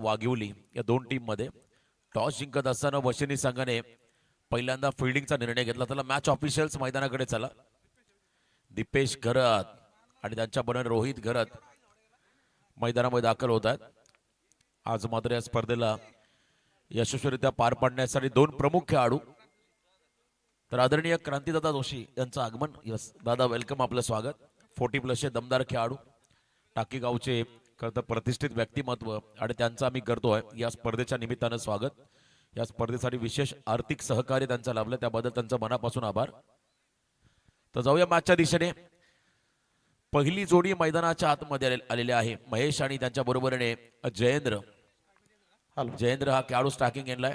वाघिवली या दोन टीम मध्ये टॉस जिंकत असताना वशिनी संघाने पहिल्यांदा फिल्डिंगचा निर्णय घेतला. त्याला मॅच ऑफिशियल्स मैदानाकडे चला. दीपेश घरत आणि त्यांच्या बरोबर रोहित घरत मैदानामध्ये दाखल होत आहेत. आज मात्र या स्पर्धेला यशस्वीरित्या पार पाडण्यासाठी दोन प्रमुख खेळाडू तर आदरणीय क्रांतीदादा जोशी यांचं आगमन. यस दादा, वेलकम, आपलं स्वागत. 40+ दमदार खेळाडू, टाकी गावचे खरं प्रतिष्ठित व्यक्तिमत्व आणि त्यांचं आम्ही करतोय या स्पर्धेच्या निमित्तानं स्वागत. या स्पर्धेसाठी विशेष आर्थिक सहकार्य त्यांचं लाभलं, त्याबद्दल त्यांचं मनापासून आभार. तर जाऊया मॅचच्या दिशेने. पहिली जोडी मैदानाच्या आतमध्ये आलेली आहे. महेश आणि त्यांच्या बरोबरीने जयेंद्र. जयेंद्र हा खेळाडू स्टॅकिंग एंडला.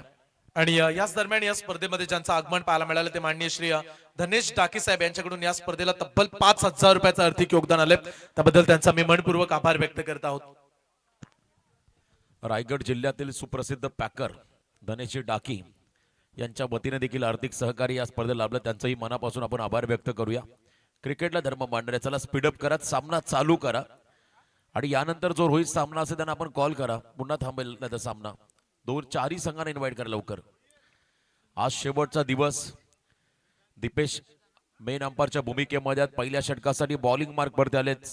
आणि याच दरम्यान या स्पर्धेमध्ये ज्यांचं आगमन पाहायला मिळालं ते माननीय श्री धनेश डाकी साहेब यांच्याकडून या स्पर्धेला तब्बल 5,000 रुपयाचं आर्थिक योगदान आले. त्याबद्दल त्यांचा मी मनपूर्वक आभार व्यक्त करत आहोत. रायगड जिल्ह्यातील सुप्रसिद्ध पॅकर धनेश डाकी यांच्या वतीने देखील आर्थिक सहकार्य या स्पर्धेला लाभलं, त्यांचंही मनापासून आपण आभार व्यक्त करूया. क्रिकेटला धर्म मांडणारे, चला स्पीडअप करा, सामना चालू करा आणि यानंतर जो रोहित सामना असेल त्यांना आपण कॉल करा. पुन्हा थांबेल नाही तर सामना. चारही संघांना इन्व्हाइट करा लवकर. आज शेवटचा दिवस. दीपेश मेन अंपायरच्या भूमिकेमध्ये आहेत. पहिल्या षटकासाठी बॉलिंग मार्क वरती आलेत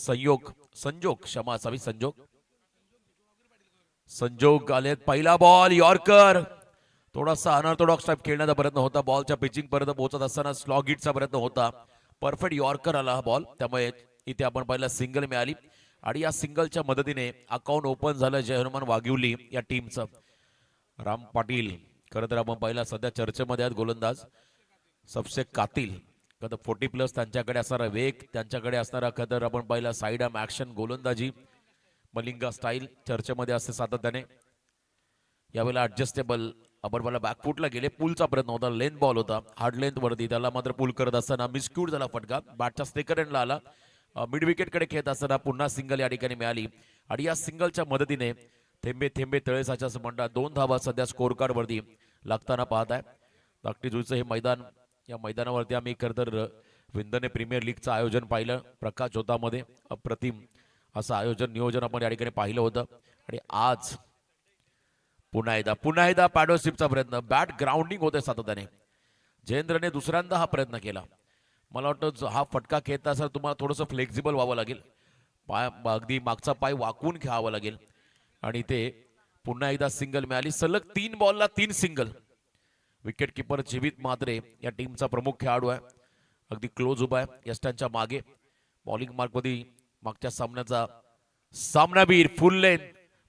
संजोग आलेत. पहिला बॉल यॉर्कर, थोडासा अनऑर्थोडॉक्स टाइप खेळण्याचा प्रयत्न होता. बॉलच्या पिचिंग पर्यंत पोहोचत असताना स्लॉग हिटचा प्रयत्न होता. परफेक्ट यॉर्कर आला हा बॉल, त्यामुळे इथे आपण पहिला सिंगल मिळाली आणि या सिंगलच्या मदतीने अकाउंट ओपन झालं जय हनुमान वाघिवली या टीमचं. राम पाटील खरं तर आपण पहिला सध्या चर्चेमध्ये आहेत गोलंदाज, सबसे कातील. कदा 40+ त्यांच्याकडे असणारा वेग, त्यांच्याकडे असणारा कदर आपण पहिला साईड आर्म ऍक्शन गोलंदाजी मलिंगा स्टाईल चर्चेमध्ये असते सातत्याने. यावेळेला ऍडजस्टेबल आपण मला बॅकफुटला गेले, पुलचा प्रयत्न होता, लेंथ बॉल होता हार्ड लेंथ वरती, त्याला मात्र पुल करत असताना मिसक्यूट झाला फटका. बॅटच्या स्टेकर एंडला आला. मिड विकेटकडे खेळत असताना पुन्हा सिंगल या ठिकाणी मिळाली आणि या सिंगलच्या मदतीने थेंबे थेंबे तळे साच्या म्हणतात 2 धावा सध्या स्कोर कार्ड वरती लागताना पाहत आहे. धाकटी जुईचं हे मैदान, या मैदानावरती आम्ही खरं तर विंदने प्रीमियर लीगचं आयोजन पाहिलं. प्रकाश जोतामध्ये अप्रतिम असं आयोजन नियोजन आपण या ठिकाणी पाहिलं होतं. आणि आज पुन्हा एकदा पॅडोशिपचा प्रयत्न, बॅट ग्राउंडिंग होते सातत्याने. जयेंद्रने दुसऱ्यांदा हा प्रयत्न केला. मला वाटतं हा फटका खेळता असेल तुम्हाला थोडंसं फ्लेक्झिबल व्हावं लागेल, पाय अगदी मागचा पाय वाकून खेळावा लागेल. आणि ते पुन्हा एकदा सिंगल मिळाली. सलग 3 बॉलला 3 सिंगल. विकेट किपर जीवित म्हात्रे या टीमचा प्रमुख खेळाडू आहे, अगदी क्लोज उभा आहे यष्टांच्या मागे. बॉलिंग मार्क मध्ये मागच्या सामन्याचा सामनावीर फुल लेंथ,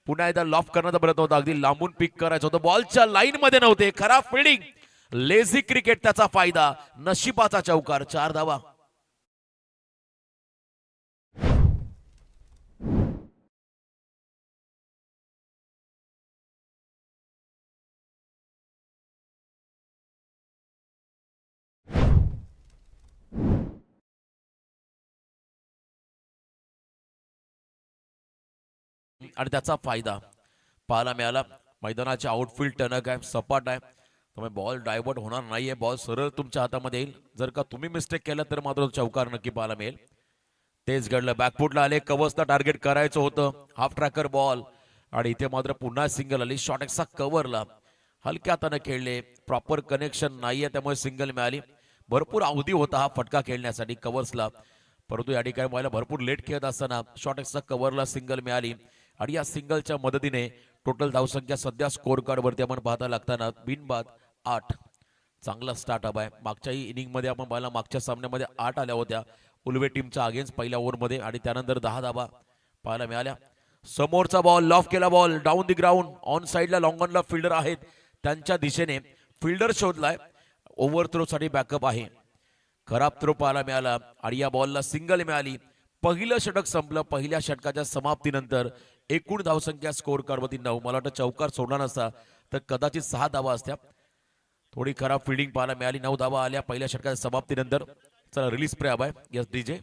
पुन्हा एकदा लॉफ करण्याचा प्रयत्न होता, अगदी लांबून पिक करायचं होतं, बॉलच्या लाईन मध्ये नव्हते. खराब फिल्डिंग, लेझी क्रिकेट त्याचा फायदा, नशिबाचा चौकार, 4 धावा. आणि त्याचा फायदा पाहायला मिळाला. मैदानाचे आउटफील्ड टणक आहे, सपाट आहे, त्यामुळे बॉल डायव्हर्ट होणार नाहीये. बॉल सरळ तुमच्या हातामध्ये येईल. जर का तुम्ही मिस्टेक केलं तर मात्र चौकार नक्की पाहायला मिळेल. तेच घडलं. बॅकफुटला आले, कव्हर्सला टार्गेट करायचं होतं, हाफ ट्रॅकर बॉल आणि इथे मात्र पुन्हा सिंगल आली. शॉर्ट एक्सा कव्हरला हलक्या हाताने खेळले, प्रॉपर कनेक्शन नाहीये, त्यामुळे सिंगल मिळाली. भरपूर अवधी होता हा फटका खेळण्यासाठी कव्हर्सला, परंतु या ठिकाणी मला भरपूर लेट खेळत असताना शॉर्ट एक्सा कव्हरला सिंगल मिळाली आणि या सिंगलच्या मदतीने टोटल धावसंख्या सध्या स्कोर कार्ड वरती आपण पाहता लागताना बिनबाद 8. चांगला स्टार्टअप आहे. मागच्याही इनिंग मध्ये आपण पाहिला, मागच्या सामन्यामध्ये 8 आल्या होत्या उलवे टीमच्या अगेन्स्ट पहिल्या ओव्हरमध्ये आणि त्यानंतर 10 धावा पाहायला मिळाल्या. समोरचा बॉल लॉफ केला, ball down the ground, on साइडला लॉंग ऑनला फिल्डर आहेत त्यांच्या दिशेने फिल्डर शोधलाय. ओव्हर थ्रो साठी बॅकअप आहे. खराब थ्रो पाहायला मिळाला आणि या बॉलला सिंगल मिळाली. पहिलं षटक संपलं. पहिल्या षटकाच्या समाप्तीनंतर एकूण धावसंख्या स्कोर कार्डवरती 9. मला वाटतं चौकार सोडला नसता तर कदाचित 6 धावा असत्या. थोडी खराब फिल्डिंग पाहायला मिळाली. 9 धावा आल्या पहिल्या षटकाच्या समाप्तीनंतर. चला रिलीज प्रे हवाय. Yes DJ.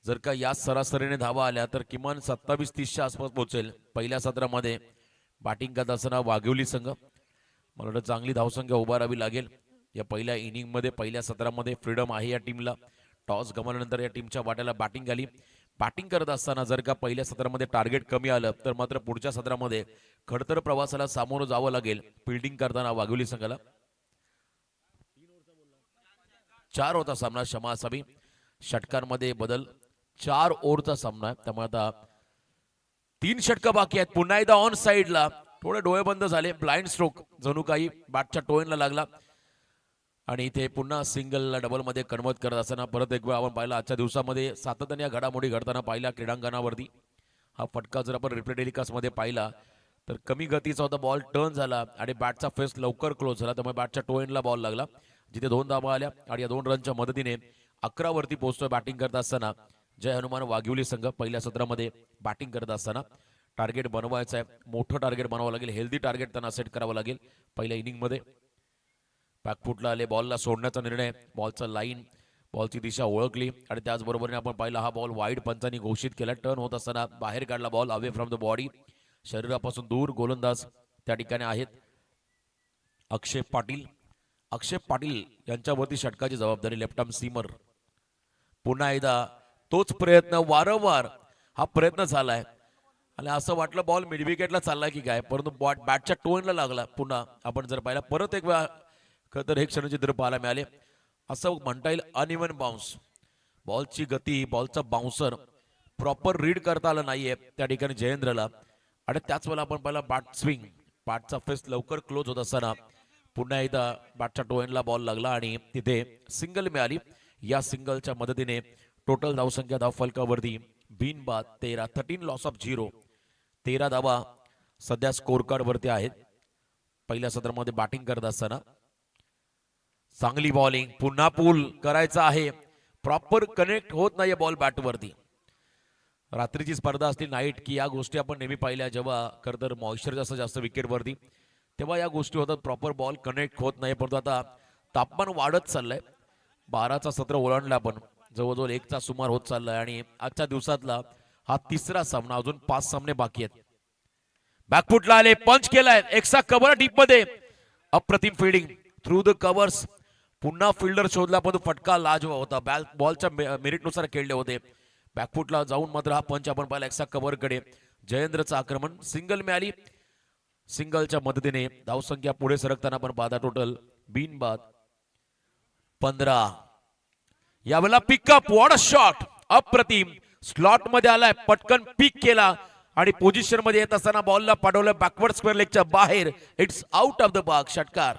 जर का या सरासरीने धावा आल्या तर किमान 27-30च्या आसपास पोहोचेल. पहिल्या सत्रामध्ये बॅटिंग करत असताना वाघिवली संघ मला वाटतं चांगली धावसंख्या उभारावी लागेल. या पहिल्या इनिंगमध्ये पहिल्या सत्रामध्ये फ्रीडम आहे या टीमला. टॉस गमावल्यानंतर या टीमच्या वाट्याला बॅटिंग आली. बॅटिंग करत असताना जर का पहिल्या सत्रामध्ये टार्गेट कमी आलं तर मात्र पुढच्या सत्रामध्ये खडतर प्रवासाला सामोरं जावं लागेल फिल्डिंग करताना वाघिवली संघाला. 4 ओव्हरचा सामना क्षमा असावी. षटकांमध्ये बदल 4 ओव्हरचा सामना आहे त्यामुळे आता 3 षटकं बाकी आहेत. पुन्हा एकदा ऑन साइडला थोडे डोळे बंद झाले. ब्लाइंड स्ट्रोक जणू काही बॅटच्या टोएनला लागला आणि इथे पुन्हा सिंगलला डबलमध्ये कन्वर्ट करत असताना परत एक वेळ आपण पाहिला आजच्या दिवसामध्ये सातत्याने या घडामोडी घडताना पाहिला क्रीडांगणावरती. हा फटका जर आपण रिप्ले टेलिकास्टमध्ये पाहिला तर कमी गतीचा होता. बॉल टर्न झाला आणि बॅटचा फेस लवकर क्लोज झाला त्यामुळे बॅटच्या टोएनला बॉल लागला जिथे 2 धावा आल्या आणि या 2 रनच्या मदतीने 11 वरती पोहोचतोय बॅटिंग करत असताना जय हनुमान वाघिवली संघ. पहिल्या सत्रामध्ये बॅटिंग करत असताना टार्गेट बनवायचं आहे. मोठं टार्गेट बनवावं लागेल. हेल्दी टार्गेट त्यांना सेट करावं लागेल. पहिल्या इनिंगमध्ये बॅकफुटला आले बॉलला सोडण्याचा निर्णय. बॉलचा लाईन बॉलची दिशा ओळखली आणि त्याचबरोबरीने आपण पाहिला हा बॉल वाईड पंचांनी घोषित केला. टर्न होत असताना बाहेर काढला ball away from the body. शरीरापासून दूर गोलंदाज त्या ठिकाणी आहेत अक्षय पाटील. अक्षय पाटील यांच्यावरती षटकाची जबाबदारी लेफ्ट आर्म सीमर. पुन्हा एकदा तोच प्रयत्न वारंवार हा प्रयत्न झालाय आणि असं वाटलं बॉल मिड विकेटला चालला की काय परंतु बॅटच्या टोनला लागला. पुन्हा आपण जर पाहिला परत एक वेळा खरं तर हे क्षणचित्र पाहायला मिळाले. असं म्हणता येईल अनइव्हन बाउन्स. बॉलची गती बॉलचा बाउन्सर प्रॉपर रीड करता आलं नाहीये त्या ठिकाणी जयेंद्रला आणि त्याच वेळेला आपण पाहिला बॅट स्विंग बॅटचा फेस लवकर क्लोज होत असताना पुन्हा एकदा बॅटच्या टोएनला बॉल लागला आणि तिथे सिंगल मिळाली. या सिंगलच्या मदतीने टोटल धावसंख्या धावफलकावरती बिनबाद 13 लॉस ऑफ 0. 13 धावा सध्या स्कोर कार्ड वरती आहेत. पहिल्या सत्रामध्ये बॅटिंग करत असताना चांगली बॉलिंग पुन्हा पूल करायचा आहे. प्रॉपर कनेक्ट होत नाहीये बॉल बॅटवरती. रात्रीची स्पर्धा असतील नाईट की या गोष्टी आपण नेहमी पाहिल्या जेव्हा खरं तर मॉइश्चर जास्त विकेटवरती तेव्हा या गोष्टी होतात. प्रॉपर बॉल कनेक्ट होत नाही. परंतु आता तापमान वाढत चाललंय. 12चा सत्र ओलांडला आपण जवळजवळ 1चा सुमार होत चाललाय आणि आजच्या दिवसातला हा 3रा सामना. अजून 5 सामने बाकी आहेत. बॅकफुटला आले पंच केलाय एक्स्ट्रा कव्हर डीप मध्ये अप्रतिम फिल्डिंग थ्रू द कव्हर्स. पुन्हा फिल्डर शोधला पण फटका लाजवाब होता. बॉलच्या मेरिटनुसार खेळले होते. बॅकफुटला जाऊन मात्र हा पंच आपण पाहिला एक्स्ट्रा कव्हर कडे. जयेंद्रचं आक्रमण सिंगल मिळाली. सिंगलच्या मदतीने धावसंख्या पुढे सरकताना पण पाहता टोटल बिनबाद 15. यावेळेला पिकअप व्हॉट अ शॉट अप्रतिम स्लॉट मध्ये आलाय पटकन पिक केला आणि पोझिशन मध्ये येत असताना बॉलला पाठवलं बॅकवर्ड स्क्वेअर लेगच्या बाहेर. It's out of the box. षटकार.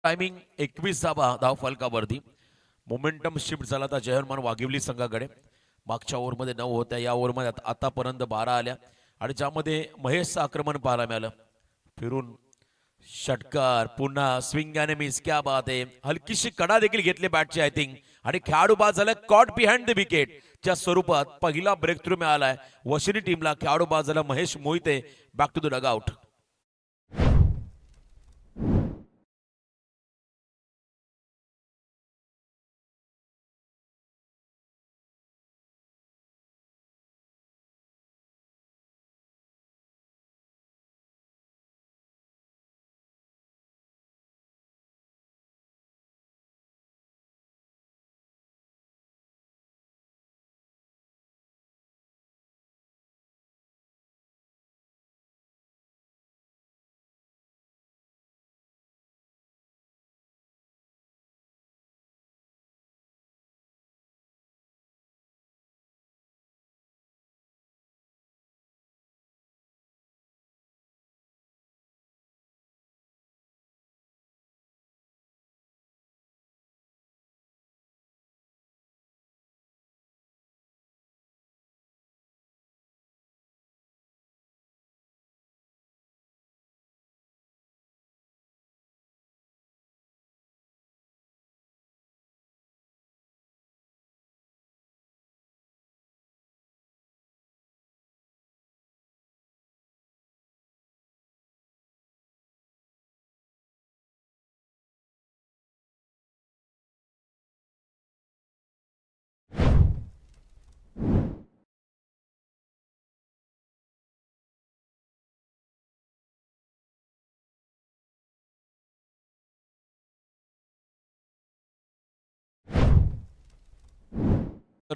टायमिंग 21 धाव फलकावरती. मोमेंटम शिफ्ट झाला आता जय हनुमान वाघिवली संघाकडे. मागच्या ओव्हरमध्ये 9 होत्या. या ओव्हरमध्ये आतापर्यंत 12 आल्या आणि ज्यामध्ये महेशचं आक्रमण पाहायला मिळालं. फिरून षटकार पुन्हा स्विंग आणि मिस. क्या बात आहे. हलकीशी कडा देखील घेतली बॅटची आय थिंक आणि खेळाडू बाद झाला कॉट बिहाइंड द विकेट च्या स्वरूपात पहिला ब्रेक थ्रू मिळालाय वशिनी टीमला. खेळाडू बाद झाला Mahesh Mohite. Back to the dugout.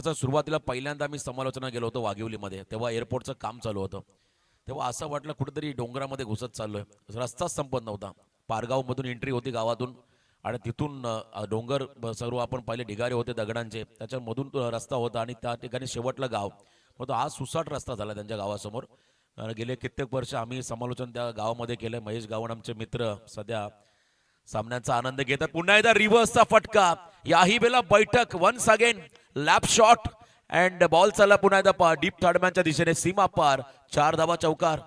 तर सुरुवातीला पहिल्यांदा मी समालोचना गेलो होतो वाघिवलीमध्ये, तेव्हा एअरपोर्टचं काम चालू होतं. तेव्हा असं वाटलं कुठेतरी डोंगरामध्ये घुसत चाललोय. रस्ताच संपत नव्हता. पारगावमधून एंट्री होती गावातून आणि तिथून डोंगर सर्व आपण पाहिले ढिगारे होते दगडांचे, त्याच्यामधून तो रस्ता होता आणि त्या ठिकाणी शेवटला गाव. मग तो आज सुसाट रस्ता झाला त्यांच्या गावासमोर. गेले कित्येक वर्ष आम्ही समालोचन त्या गावामध्ये केलं. महेश गावण आमचे मित्र सध्या सामन्याचा आनंद घेतात. पुन्हा एकदा रिव्हर्सचा फटका, याही वेळेला बैठक once again lap shot and ball चालला पुन्हा एकदा डीप थर्डमॅनच्या दिशेने, सीमा पार, 4 धावा चौकार.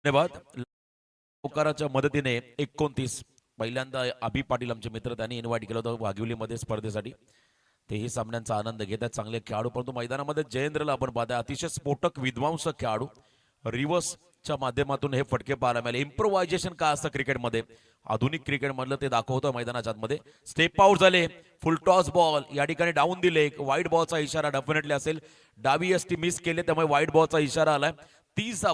धन्यवाद. चौकाराच्या मदतीने 29 पहिल्यांदा अभि पाटील आमचे मित्र त्यांनी इन्व्हाइट केलं होतं वाघिवलीमध्ये स्पर्धेसाठी. तेही सामन्यांचा आनंद घेतात. चांगले खेळाडू, परंतु मैदानामध्ये जयेंद्रला आपण पाहता अतिशय स्फोटक विध्वंसक खेळाडू. रिव्हर्सच्या माध्यमातून हे फटके पाहायला मिळाले. इम्प्रोव्हायझेशन काय असतं क्रिकेटमध्ये, आधुनिक क्रिकेटमधलं ते दाखवतं मैदानाच्या आतमध्ये. स्टेप आउट झाले, फुल टॉस बॉल या ठिकाणी डाऊन दिले. एक वाईट बॉलचा इशारा डेफिनेटली असेल. डावी एसटी मिस केले त्यामुळे वाईट बॉलचा इशारा आलाय. 30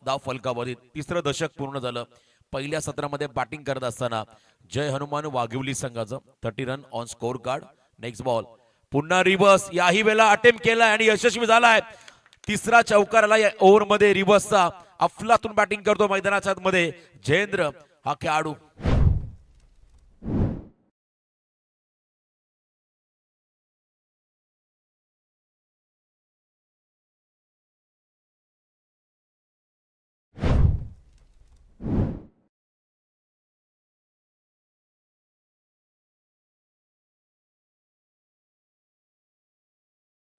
धाव फलकावरील. तिसरं दशक पूर्ण झालं. पहिल्या सत्रामध्ये बॅटिंग करत असताना जय हनुमान वाघिवली संघाचं 30 run on score card. Next ball पुन्हा रिव्हर्स, याही वेळेला अटेम्प्ट केलाय आणि यशस्वी झालाय. तिसरा चौकार आला या ओव्हरमध्ये रिव्हर्सचा. अफलातून बॅटिंग करतो मैदानाच्या आतमध्ये जयेंद्र हा खेळाडू.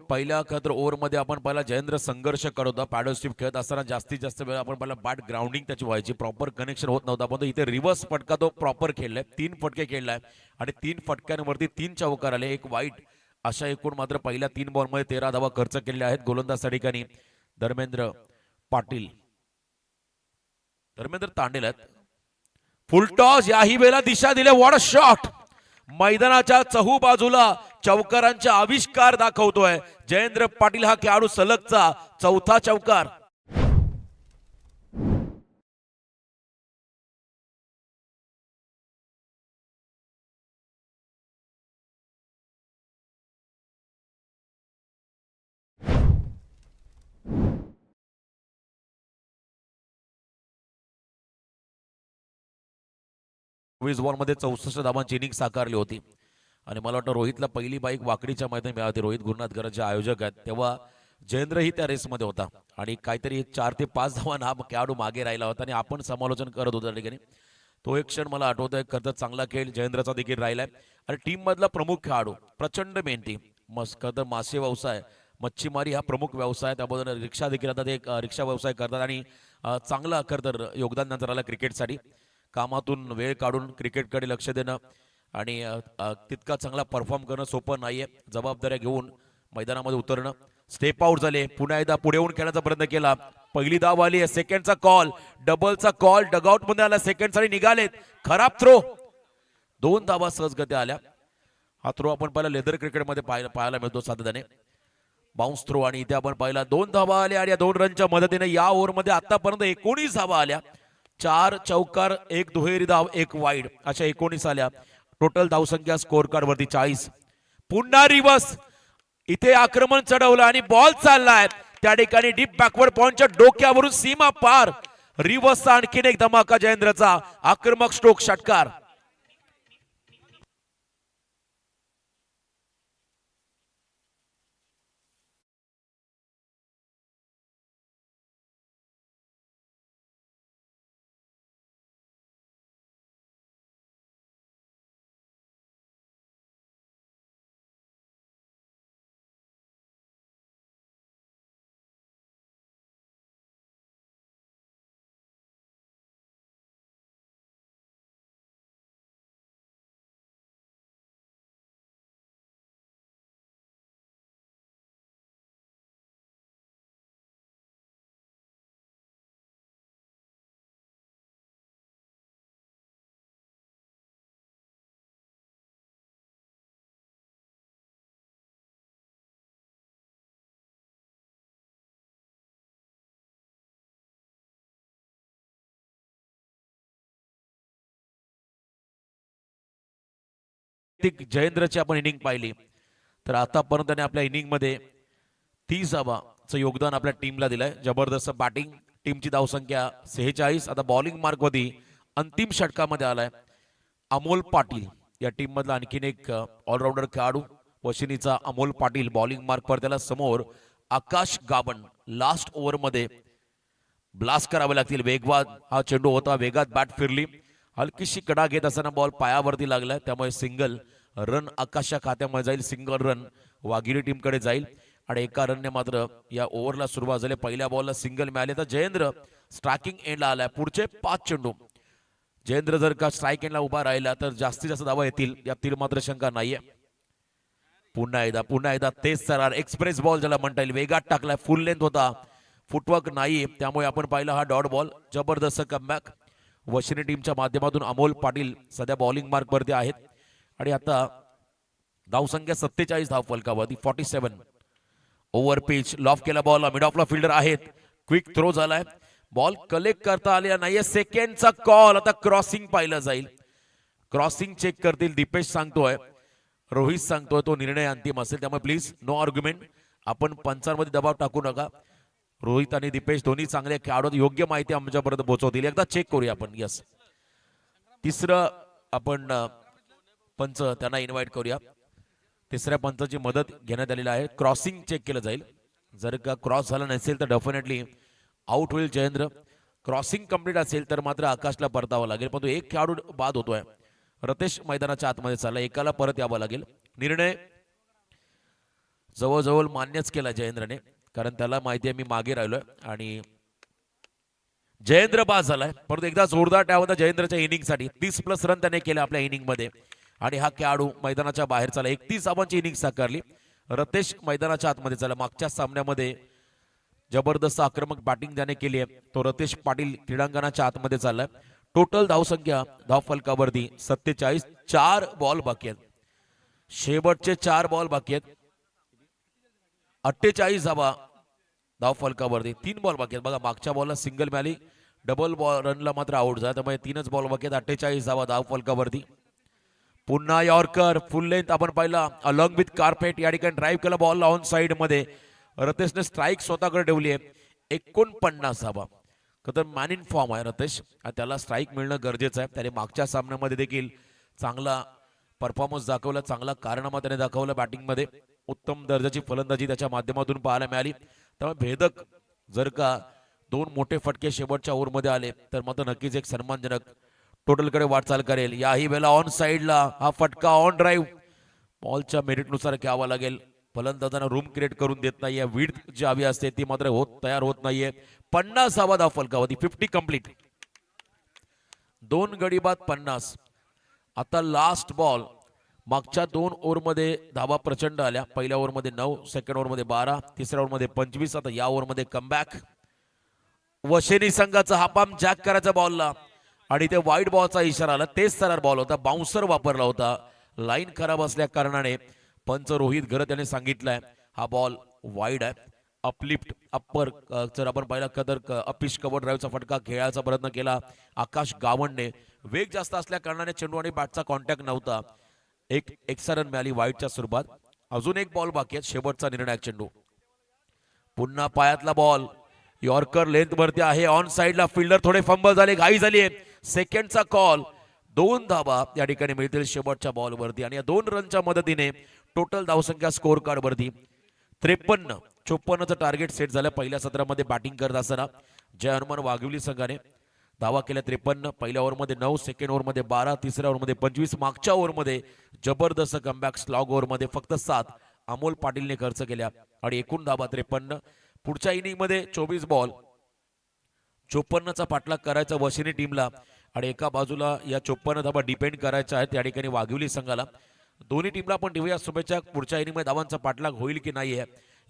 पहिल्या खतर ओव्हरमध्ये आपण पहिला जयेंद्र संघर्ष करत होता. पॅडल स्टिप खेळत असताना जास्तीत जास्त वेळ आपण पहिला बॅट ग्राउंडिंग त्याची व्हायची, प्रॉपर कनेक्शन होत नव्हता. पण इथे रिव्हर्स फटका तो प्रॉपर खेळलाय. 3 फटके खेळलाय आणि 3 फटक्यांवरती 3 चौकार आले, 1 वाईट. अशा एकूण मात्र पहिल्या 3 बॉलमध्ये 13 धावा खर्च केलेल्या आहेत. गोलंदाज त्या ठिकाणी धर्मेंद्र पाटील, धर्मेंद्र तांडेल आहेत. फुल टॉस, याही वेळेला दिशा दिले. What a shot. मैदानाच्या चहू बाजूला चौकारांचा आविष्कार दाखवतोय जयेंद्र पाटील हा खेळाडू. सलगचा 4था चौकार. बॉलमध्ये 64 धावांची इनिंग साकारली होती आणि मला वाटतं रोहितला पहिली बाईक वाकडीच्या मैदानी मिळाली. रोहित गुरुनाथकर जे आयोजक आहेत तेव्हा जयेंद्रही त्या रेसमध्ये होता आणि काहीतरी 4 ते 5 धावांना हा खेळाडू मागे राहिला होता आणि आपण समालोचन करत होतो त्या ठिकाणी. तो एक क्षण मला आठवतोय. खरं चांगला खेळ जयेंद्रचा देखील राहिलाय आणि टीम मधला प्रमुख खेळाडू, प्रचंड मेहनती. खरं मासे व्यवसाय, मच्छीमारी हा प्रमुख व्यवसाय, त्याबद्दल रिक्षा देखील आता ते रिक्षा व्यवसाय करतात आणि चांगला खरं योगदान नंतर आलं क्रिकेटसाठी. कामातून वेळ काढून क्रिकेटकडे लक्ष देणं आणि तितका चांगला परफॉर्म करणं सोपं नाहीये. जबाबदाऱ्या घेऊन मैदानामध्ये उतरणं. स्टेप आउट झाले, पुन्हा एकदा पुढे येऊन खेळण्याचा प्रयत्न केला. पहिली धाव आली आहे. सेकंडचा कॉल, डबलचा कॉल, डगआउट मध्ये आला. सेकंडसाठी निघालेत. खराब थ्रो. 2 धावा सहजगत्या आल्या. हा थ्रो आपण पहिला लेदर क्रिकेटमध्ये पाहायला मिळतो सातत्याने. बाउन्स थ्रो आणि इथे आपण पाहिला 2 धावा आल्या आणि या 2 रनच्या मदतीने या ओव्हरमध्ये आतापर्यंत 19 धावा आल्या. 4 चौकार, 1 दुहेरी धाव, 1 वाईड अशा 19 आल्या. टोटल धावसंख्या स्कोर कार्ड वरती 40. पुन्हा रिव्हर्स, इथे आक्रमण चढवलं आणि बॉल चाललाय त्या ठिकाणी डीप बॅकवर्ड पॉइंटच्या डोक्यावरून सीमा पार. रिव्हर्सचा आणखीन एक धमाका जयेंद्रचा. आक्रमक स्ट्रोक षटकार. वैयक्तिक जयेंद्रची आपण इनिंग पाहिली तर आतापर्यंत त्याने आपल्या इनिंग मध्ये 30 धावांचं योगदान आपल्या टीमला दिलंय. जबरदस्त बॅटिंग, टीमची धावसंख्या 46. आता बॉलिंग मार्कमध्ये अंतिम षटकामध्ये आलाय अमोल पाटील, या टीम मधला आणखीन एक ऑलराऊंडर खेळाडू. वशिनीचा अमोल पाटील बॉलिंग मार्क पर, त्याला समोर आकाश गाबन. लास्ट ओव्हर मध्ये ब्लास्ट करावे लागतील. वेगवान हा चेंडू होता, वेगात बॅट फिरली, हलकीशी कडा घेत असताना बॉल पायावरती लागला, त्यामुळे सिंगल रन आकाशच्या खात्यामध्ये जाईल. सिंगल रन वाघिरी टीमकडे जाईल आणि एका रनने मात्र या ओव्हरला सुरुवात झाली. पहिल्या बॉलला सिंगल मिळाले तर जयेंद्र स्ट्रायकिंग एंडला आलाय. पुढचे 5 चेंडू जयेंद्र जर का स्ट्राईक एंडला उभा राहिला तर जास्तीत जास्त धावा येतील, यातील मात्र शंका नाहीये. पुन्हा एकदा तेच सरार एक्सप्रेस बॉल ज्याला म्हणता येईल, वेगात टाकलाय, फुल लेंथ होता, फुटवर्क नाही, त्यामुळे आपण पाहिला हा डॉट बॉल. जबरदस्त कमबॅक वशिनी टीमच्या माध्यमातून. अमोल पाटील सध्या बॉलिंग मार्क वरती आहेत आणि आता धावसंख्या 47 धाव फलकावरती. 47 ओव्हर पिच, लॉफ केला बॉल, मिड ऑफला फिल्डर आहेत, क्विक थ्रो झालाय, बॉल कलेक्ट करता आलेला नाहीये. सेकंडचा कॉल, आता क्रॉसिंग पाहिलं जाईल, क्रॉसिंग चेक करतील. दीपेश सांगतोय, रोहित सांगतोय तो निर्णय अंतिम असेल, त्यामुळे प्लीज नो आर्ग्युमेंट. आपण पंचांमध्ये दबाव टाकू नका. रोहित आणि दीपेश दोन्ही चांगले खेळाडू, योग्य माहिती आमच्यापर्यंत पोहोचवतील. एकदा चेक करूया आपण. यस, तिसरं आपण पंच त्यांना इन्व्हाइट करूया. तिसऱ्या पंचाची मदत घेण्यात आलेली आहे. क्रॉसिंग चेक केलं जाईल, जर का क्रॉस झाला नसेल तर डेफिनेटली आउट होईल जयेंद्र. क्रॉसिंग कंप्लीट असेल तर मात्र आकाशला परतावं लागेल, पण तो एक खेळाडू बाद होतोय. रतेश मैदानाच्या आतमध्ये चालला, एकाला परत यावं लागेल. निर्णय जवळजवळ मान्यच केला जयेंद्रने, कारण त्याला माहिती आहे मी मागे राहिलोय आणि जयेंद्र बाद झालाय. परंतु एकदा जोरदार टाळ्या होता जयेंद्रच्या इनिंगसाठी. 30+ रन त्याने केले आपल्या इनिंग मध्ये आणि हा खेळाडू मैदानाच्या बाहेर चालला. 31 धावांची इनिंग साकारली. रतेश मैदानाच्या आतमध्ये चालला. मागच्या सामन्यामध्ये जबरदस्त आक्रमक बॅटिंग त्याने केली आहे. तो रतेश पाटील क्रीडांगणाच्या आतमध्ये चाललाय. टोटल धावसंख्या धाव फलकावरती 47. 4 बॉल बाकी आहेत, शेवटचे 4 बॉल बाकी आहेत. 48 धावा धाव फलकावरती. 3 बॉल बाकी आहेत. बघा, मागच्या बॉलला सिंगल मिळाली, डबल बॉल रनला मात्र आउट झाला, त्यामुळे 3च बॉल बाकी आहेत. 48 धावा धाव फलकावरती. पुन्हा यॉर्कर फुल लेंथ आपण पाहिला अलॉंग विथ कार्पेट. या ठिकाणी ड्राईव्ह केला बॉल ऑन साइड मध्ये. रतेशने स्ट्राईक स्वतःकडे ठेवली आहे. 49 धावा. तर मॅन इन फॉर्म आहे रतेश आणि त्याला स्ट्राईक मिळणं गरजेचं आहे. त्याने मागच्या सामन्यामध्ये देखील चांगला परफॉर्मन्स दाखवला, चांगला कारनामा त्याने दाखवला. बॅटिंगमध्ये उत्तम दर्जाची फलंदाजी त्याच्या माध्यमातून पाहायला मिळाली. त्यामुळे भेदक जर का 2 मोठे फटके शेवटच्या ओव्हरमध्ये आले तर मात्र नक्कीच एक सन्मानजनक टोटलकडे वाटचाल करेल. याही वेळेला ऑन साइडला हा फटका ऑन ड्राईव्ह बॉलच्या मेरिटनुसार घ्यावा लागेल. फलंदाजांना रूम क्रिएट करून देत नाहीये. विड्थ जी हवी असते ती मात्र तयार होत नाहीये. 50 धावा धाव फलकावरती. 50 कंप्लीट. 2 गडी बाद 50. आता लास्ट बॉल. मागच्या 2 ओव्हरमध्ये धावा प्रचंड आल्या. पहिल्या ओव्हरमध्ये 9, सेकंड ओव्हरमध्ये 12, तिसऱ्या ओव्हरमध्ये 25. आता या ओव्हरमध्ये कमबॅक. वशिनी संघाचा हापाम जॅक करायचा बॉलला आणि ते वाईड बॉलचा इशारा आला. तेच सरळ बॉल होता, बाउन्सर वापरला होता. लाईन खराब असल्या कारणाने पंच रोहित घरत याने सांगितलंय हा बॉल वाईड आहे. अपलिफ्ट अप्पर जर आपण पाहिला कदर अपिश कव्हर ड्राईव्हचा फटका खेळायचा प्रयत्न केला आकाश गावंडने. वेग जास्त असल्या कारणाने चेंडू आणि बॅटचा कॉन्टॅक्ट नव्हता. एक एक्स्ट्रा रन मिळाली वाईडच्या स्वरूपात. अजून एक बॉल बाकी आहे, शेवटचा निर्णायक चेंडू. पुन्हा पायातला बॉल. यॉर्कर लेंथ वरती आहे. ऑन साइडला फिल्डर थोडे फंबल झाले, घाई झाली. सेकंडचा कॉल. 2 धावा या ठिकाणी मिळतील शेवटच्या बॉल वरती आणि या 2 रनच्या मदतीने टोटल धावसंख्या स्कोर कार्ड वरती 53. 54चं टार्गेट सेट झालं पहिल्या सत्रामध्ये बॅटिंग करत असताना. जय हनुमान वाघिवली संघाने धावा केल्या 53. पहिल्या ओव्हरमध्ये 9, सेकंड ओव्हरमध्ये 12, तिसऱ्या ओव्हरमध्ये 25. मागच्या ओव्हरमध्ये जबरदस्त कमबॅक स्लॉग ओव्हरमध्ये फक्त 7 अमोल पाटीलने खर्च केल्या आणि एकूण धावा 53. पुढच्या इनिंग मध्ये 24 बॉल 54चा पाठलाग करायचा वशिनी टीमला आणि एका बाजूला या 54 धावा डिपेंड करायच्या आहेत या ठिकाणी वाघिवली संघाला. दोन्ही टीमला आपण देऊया शुभेच्छा. पुढच्या इनिंग मध्ये धावांचा पाठलाग होईल की नाही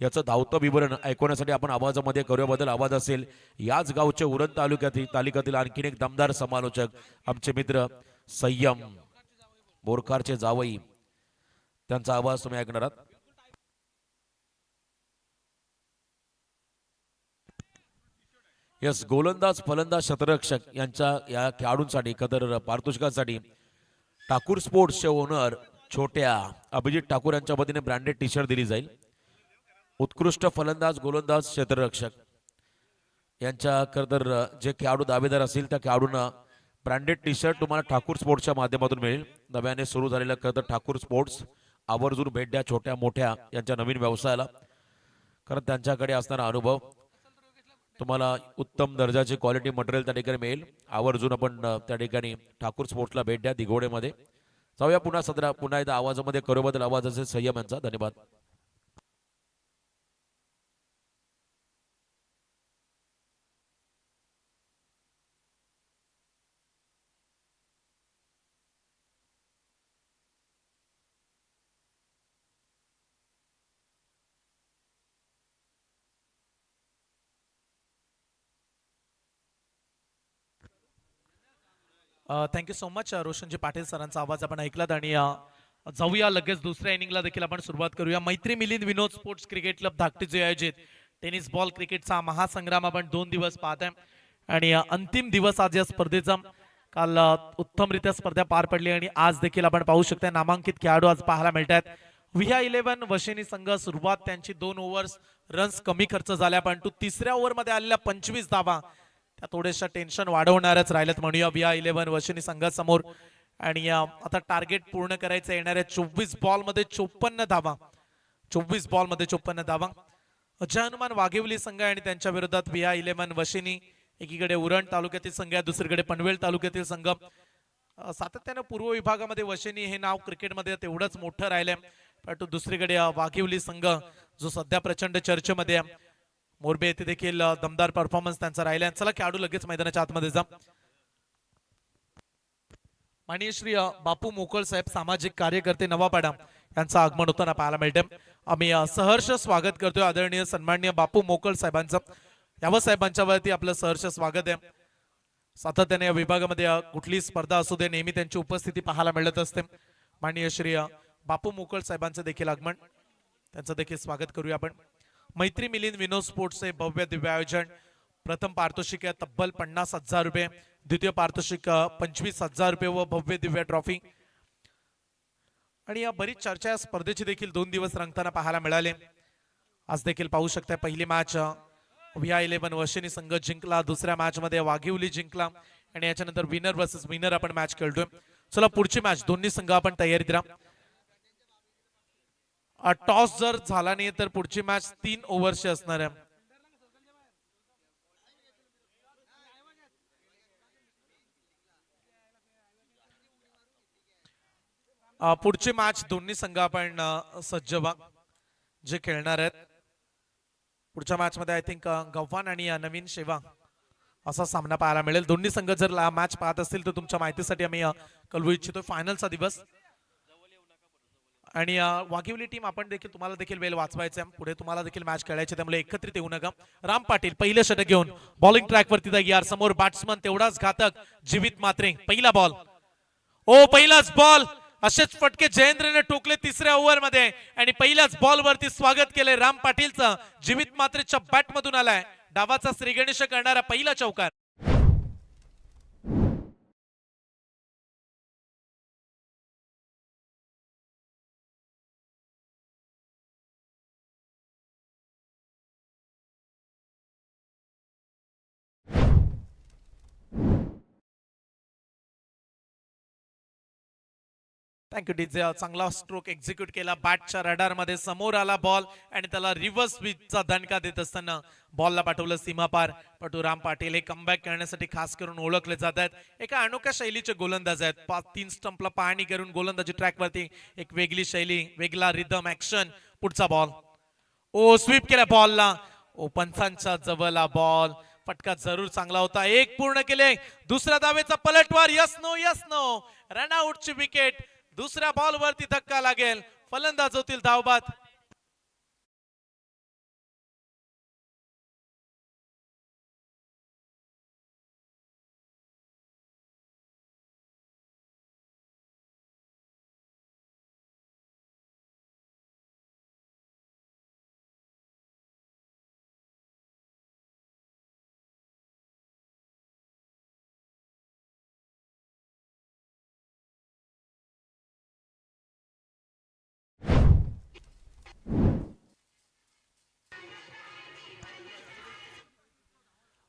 याचं धावतं विवरण ऐकवण्यासाठी आपण आवाजामध्ये करूया. बदल आवाज असेल. याच गावचे उरण तालुक्यातील आणखीन एक दमदार समालोचक आमचे मित्र संयम बोरकारचे जावई, त्यांचा आवाज तुम्ही ऐकणार आहात. यस, गोलंदाज फलंदाज शतरक्षक यांच्या या खेळाडूंसाठी कदर पारितोषिकांसाठी ठाकूर स्पोर्ट्सचे ओनर छोट्या अभिजित ठाकूर यांच्या वतीने ब्रँडेड टी शर्ट दिली जाईल. उत्कृष्ट फलंदाज, गोलंदाज, क्षेत्ररक्षक यांच्या तर जे खेळाडू दावेदार असतील त्या खेळाडूंना ब्रँडेड टी शर्ट तुम्हाला ठाकूर स्पोर्ट्सच्या माध्यमातून मिळेल. नव्याने सुरू झालेलं तर ठाकूर स्पोर्ट्स आवर्जून भेट द्या छोट्या मोठ्या यांच्या नवीन व्यवसायाला, कारण त्यांच्याकडे असणारा अनुभव तुम्हाला उत्तम दर्जाची क्वालिटी मटेरियल त्या ठिकाणी मिळेल. आवर्जून आपण त्या ठिकाणी ठाकूर स्पोर्ट्सला भेट द्या दिघोडेमध्ये. जाऊया पुन्हा एकदा आवाजामध्ये करोबदल आवाज असेल संयम यांचा. धन्यवाद. Thank you so much Roshanji Patil सरांचा आवाज आपण ऐकलात आणि जाऊया लगेच दुसऱ्या इनिंगला देखील आपण सुरुवात करूया. मैत्री मिलिंद विनोद स्पोर्ट्स क्रिकेट क्लब धाकटी जे आयोजित टेनिस बॉल क्रिकेटचा महासंग्राम आपण 2 दिवस पाहताय आणि अंतिम दिवस आज या स्पर्धेचा. काल उत्तमरित्या स्पर्धा पार पडली आणि आज देखील आपण पाहू शकता नामांकित खेळाडू आज पाहायला मिळतात. VIA11 वशिनी संघ सुरुवात त्यांची 2 ओव्हर्स रन्स कमी खर्च झाल्या, परंतु तिसऱ्या ओव्हरमध्ये आलेल्या 25 धावा त्या थोड्याशा टेन्शन वाढवणारच राहिलेत म्हणूया VIA11 वशिनी संघासमोर. आणि आता टार्गेट पूर्ण करायचं येणाऱ्या 24 बॉलमध्ये 54 धावा. 24 बॉलमध्ये 54 धावा. अजय हनुमान वाघिवली संघ आणि त्यांच्या विरोधात VIA11 वशिनी. एकीकडे उरण तालुक्यातील संघ आहे, दुसरीकडे पनवेल तालुक्यातील संघ. सातत्याने पूर्व विभागामध्ये वशिनी हे नाव क्रिकेटमध्ये तेवढंच मोठं राहिलंय, परंतु दुसरीकडे वाघिवली संघ जो सध्या प्रचंड चर्चेमध्ये आहे. मोरबे येथे देखील दमदार परफॉर्मन्स त्यांचा राहिला. चला खेळाडू लगेच मैदानाच्या आतमध्ये जा. माननीय श्री बापू मोकळ साहेब सामाजिक कार्यकर्ते नवापाडा यांचं आगमन होताना पाहायला मिळते. आम्ही सहर्ष स्वागत करतोय आदरणीय सन्माननीय बापू मोकळ साहेबांचं. यावं साहेबांच्या वरती आपलं सहर्ष स्वागत आहे. सातत्याने या विभागामध्ये कुठली स्पर्धा असू दे नेहमी त्यांची उपस्थिती पाहायला मिळत असते. माननीय श्री बापू मोकळ साहेबांचं देखील आगमन, त्यांचं देखील स्वागत करूया आपण. मैत्री मिलिंद विनोद स्पोर्ट्सचे भव्य दिव्य आयोजन. प्रथम पारितोषिक तब्बल 50,000 रुपये, द्वितीय पारितोषिक 25,000 रुपये व भव्य दिव्य ट्रॉफी. आणि या बरीच चर्चा या स्पर्धेची देखील 2 दिवस रंगताना पाहायला मिळाले. आज देखील पाहू शकता पहिली मॅच VIA11 वशिनी संघ जिंकला, दुसऱ्या मॅच मध्ये वाघिवली जिंकला आणि याच्यानंतर विनर वर्सेस विनर आपण मॅच खेळतोय. चला पुढची मॅच दोन्ही संघ आपण तयारीत राहा. टॉस जर झाला नाही तर पुढची मॅच 3 ओव्हरची असणार आहे. पुढची मॅच दोन्ही संघ आपण सज्ज व्हा जे खेळणार आहेत. पुढच्या मॅच मध्ये आय थिंक गव्हाण आणि नवीन शेवा असा सामना पाहायला मिळेल. दोन्ही संघ जर मॅच पाहत असतील तर तुमच्या माहितीसाठी आम्ही कळवू इच्छितो फायनलचा दिवस. आणि वाघिवली टीम आपण देखील तुम्हाला देखील वेळ वाचवायचा आहे, पुढे तुम्हाला देखील मॅच खेळायची, त्यामुळे एकत्रित येऊ नका. राम पाटील पहिले षटक घेऊन बॉलिंग ट्रॅक वरती तयार. समोर बॅट्समन तेवढाच घातक जीवित मात्रे. पहिला बॉल, ओ पहिलाच बॉल. असेच फटके जयेंद्रने टोकले तिसऱ्या ओव्हर मध्ये आणि पहिल्याच बॉल वरती स्वागत केले राम पाटीलचं. जीवित मात्रेच्या बॅट मधून आलाय डावाचा श्रीगणेश करणारा पहिला चौकार. Thank you DJ. चांगला स्ट्रोक एक्झिक्यूट केला. बॅटच्या रडार मध्ये समोर आला बॉल आणि त्याला रिव्हर्स स्विचचा दणका देत असताना बॉलला पाठवलं सीमापार. पटू राम पाटील हे कमबॅक करण्यासाठी खास करून ओळखले जात आहेत. एका अनोख्या शैलीचे गोलंदाज आहेत. 3 स्टंपला पाहणी करून गोलंदाजी ट्रॅक वरती एक वेगळी शैली, वेगळा रिदम, ऍक्शन. पुढचा बॉल, ओ स्वीप केला बॉलला. ओ पंचांच्या जवळला बॉल. फटका जरूर चांगला होता. एक पूर्ण केले. दुसऱ्या धावेचा पलटवार. Yes no yes no. रनआउटची विकेट. दुसऱ्या बॉल वरती धक्का लागेल. फलंदाज होतील धावबाद.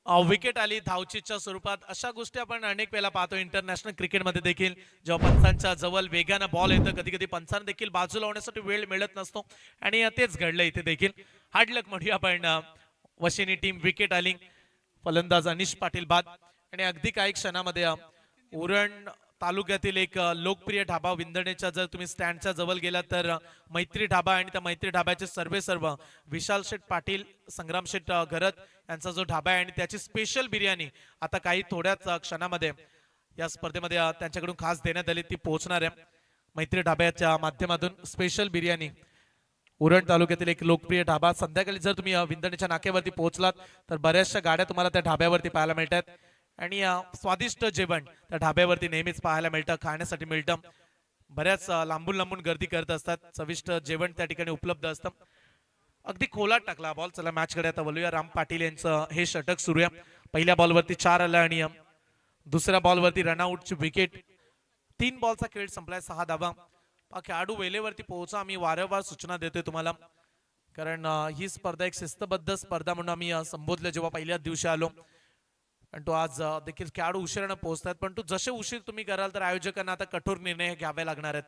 विकेट आली धावचीच्या स्वरूपात. अशा गोष्टी आपण अनेक वेळा पाहतो इंटरनॅशनल क्रिकेटमध्ये देखील. जेव्हा पंचांच्या जवळ वेगानं बॉल येतं, कधी कधी पंचांना देखील बाजूला होण्यासाठी वेळ मिळत नसतो आणि तेच घडलं इथे देखील. हार्ड लक म्हणूया आपण. वशिनी टीम विकेट आली. फलंदाज अनिश पाटील बाद. आणि अगदी काही क्षणामध्ये उरण तालुक्यातील एक लोकप्रिय ढाबा विंदणेच्या जर तुम्ही स्टँडच्या जवळ गेलात तर मैत्री ढाबा, आणि त्या मैत्री ढाब्याचे सर्व विशाल शेठ पाटील, संग्राम शेठ घरत यांचा जो ढाबा आहे आणि त्याची स्पेशल बिर्याणी आता काही थोड्याच क्षणामध्ये या स्पर्धेमध्ये त्यांच्याकडून खास देण्यात आली, ती पोहोचणार आहे. मैत्री ढाब्याच्या माध्यमातून स्पेशल बिर्याणी. उरण तालुक्यातील एक लोकप्रिय ढाबा. संध्याकाळी जर तुम्ही विंदणेच्या नाक्यावरती पोहोचलात तर बऱ्याचशा गाड्या तुम्हाला त्या ढाब्यावरती पाहायला मिळतात आणि स्वादिष्ट जेवण त्या ढाब्यावरती नेहमीच पाहायला मिळतं, खाण्यासाठी मिळतं. बऱ्याच लांबून लांबून गर्दी करत असतात. चविष्ट जेवण त्या ठिकाणी उपलब्ध असतं. अगदी खोलात टाकला बॉल. चला मॅचकडे आता बोलूया. राम पाटील यांचं हे षटक सुरू आहे. पहिल्या बॉलवरती 4 आला आणि दुसऱ्या बॉलवरती रनआउटची विकेट. 3 बॉलचा खेळ संपलाय, 6 धावा. खेळाडू वेळेवरती पोहोचा. आम्ही वारंवार सूचना देतोय तुम्हाला, कारण ही स्पर्धा एक शिस्तबद्ध स्पर्धा म्हणून आम्ही संबोधलं जेव्हा पहिल्याच दिवशी आलो. आणि तो आज देखील खेळाडू उशिरानं पोहोचतात, पण तो जसे उशीर तुम्ही कराल तर आयोजकांना आता कठोर निर्णय घ्यावे लागणार आहेत.